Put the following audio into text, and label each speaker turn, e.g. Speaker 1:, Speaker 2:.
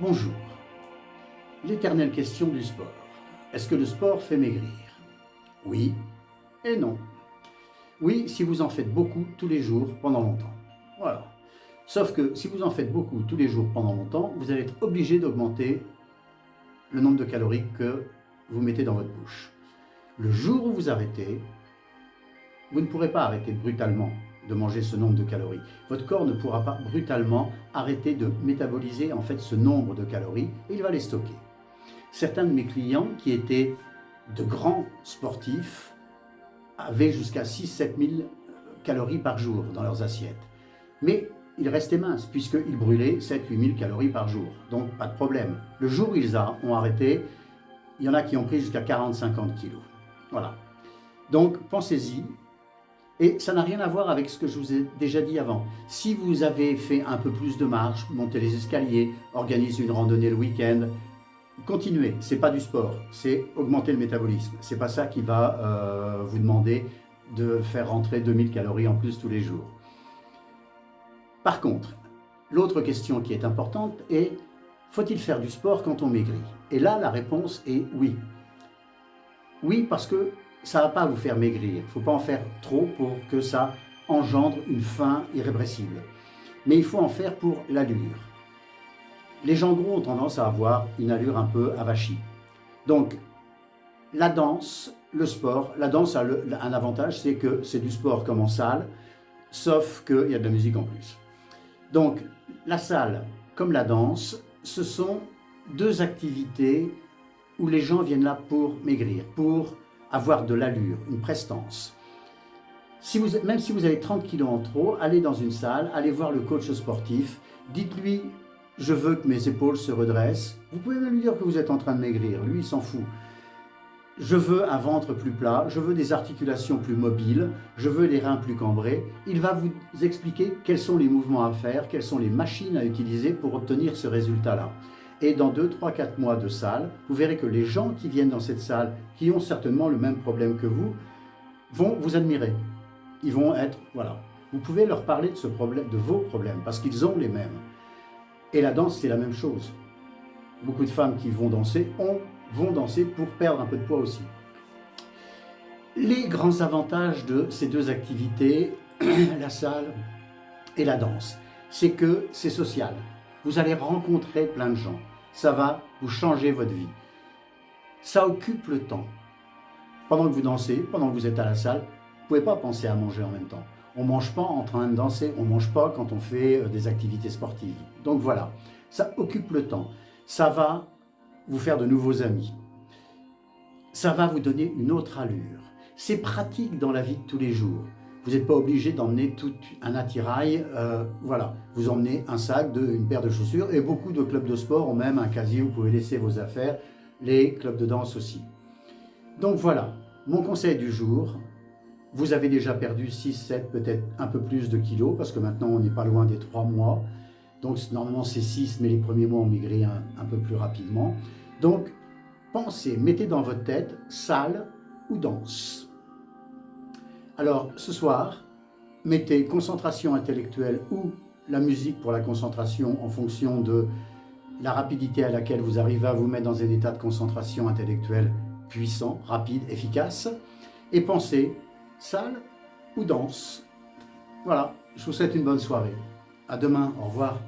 Speaker 1: Bonjour. L'éternelle question du sport. Est-ce que le sport fait maigrir? Oui et non. Oui, si vous en faites beaucoup tous les jours pendant longtemps. Voilà. Sauf que si vous en faites beaucoup tous les jours pendant longtemps, vous allez être obligé d'augmenter le nombre de calories que vous mettez dans votre bouche. Le jour où vous arrêtez, vous ne pourrez pas arrêter brutalement de manger ce nombre de calories. Votre corps ne pourra pas brutalement arrêter de métaboliser en fait ce nombre de calories et il va les stocker. Certains de mes clients qui étaient de grands sportifs avaient jusqu'à 6-7 000 calories par jour dans leurs assiettes. Mais ils restaient minces puisqu'ils brûlaient 7-8 000 calories par jour. Donc pas de problème. Le jour où ils ont arrêté, il y en a qui ont pris jusqu'à 40-50 kilos. Voilà. Donc pensez-y. Et ça n'a rien à voir avec ce que je vous ai déjà dit avant. Si vous avez fait un peu plus de marche, montez les escaliers, organisez une randonnée le week-end, continuez. C'est pas du sport, c'est augmenter le métabolisme. C'est pas ça qui va vous demander de faire rentrer 2000 calories en plus tous les jours. Par contre, l'autre question qui est importante est, faut-il faire du sport quand on maigrit? Et là, la réponse est oui. Oui, parce que ça ne va pas vous faire maigrir. Il ne faut pas en faire trop pour que ça engendre une faim irrépressible. Mais il faut en faire pour l'allure. Les gens gros ont tendance à avoir une allure un peu avachie. Donc, la danse, le sport, la danse a un avantage, c'est que c'est du sport comme en salle, sauf qu'il y a de la musique en plus. Donc, la salle comme la danse, ce sont deux activités où les gens viennent là pour maigrir, pour avoir de l'allure, une prestance. Même si vous avez 30 kilos en trop, allez dans une salle, allez voir le coach sportif, dites-lui « je veux que mes épaules se redressent ». Vous pouvez même lui dire que vous êtes en train de maigrir, lui il s'en fout. Je veux un ventre plus plat, je veux des articulations plus mobiles, je veux les reins plus cambrés. Il va vous expliquer quels sont les mouvements à faire, quelles sont les machines à utiliser pour obtenir ce résultat-là. Et dans 2, 3, 4 mois de salle, vous verrez que les gens qui viennent dans cette salle, qui ont certainement le même problème que vous, vont vous admirer. Ils vont être, voilà. Vous pouvez leur parler de ce problème, de vos problèmes, parce qu'ils ont les mêmes. Et la danse, c'est la même chose. Beaucoup de femmes qui vont danser vont danser pour perdre un peu de poids aussi. Les grands avantages de ces deux activités, la salle et la danse, c'est que c'est social. Vous allez rencontrer plein de gens. Ça va vous changer votre vie. Ça occupe le temps. Pendant que vous dansez, pendant que vous êtes à la salle, vous ne pouvez pas penser à manger en même temps. On ne mange pas en train de danser, on ne mange pas quand on fait des activités sportives. Donc voilà, ça occupe le temps. Ça va vous faire de nouveaux amis. Ça va vous donner une autre allure. C'est pratique dans la vie de tous les jours. Vous n'êtes pas obligé d'emmener tout un attirail, voilà. Vous emmenez un sac, une paire de chaussures, et beaucoup de clubs de sport ont même un casier où vous pouvez laisser vos affaires, les clubs de danse aussi. Donc voilà, mon conseil du jour, vous avez déjà perdu 6, 7, peut-être un peu plus de kilos, parce que maintenant on n'est pas loin des 3 mois, donc normalement c'est 6, mais les premiers mois on maigrit un peu plus rapidement. Donc pensez, mettez dans votre tête salle ou danse. Alors, ce soir, mettez concentration intellectuelle ou la musique pour la concentration en fonction de la rapidité à laquelle vous arrivez à vous mettre dans un état de concentration intellectuelle puissant, rapide, efficace. Et pensez, salle ou danse. Voilà, je vous souhaite une bonne soirée. À demain, au revoir.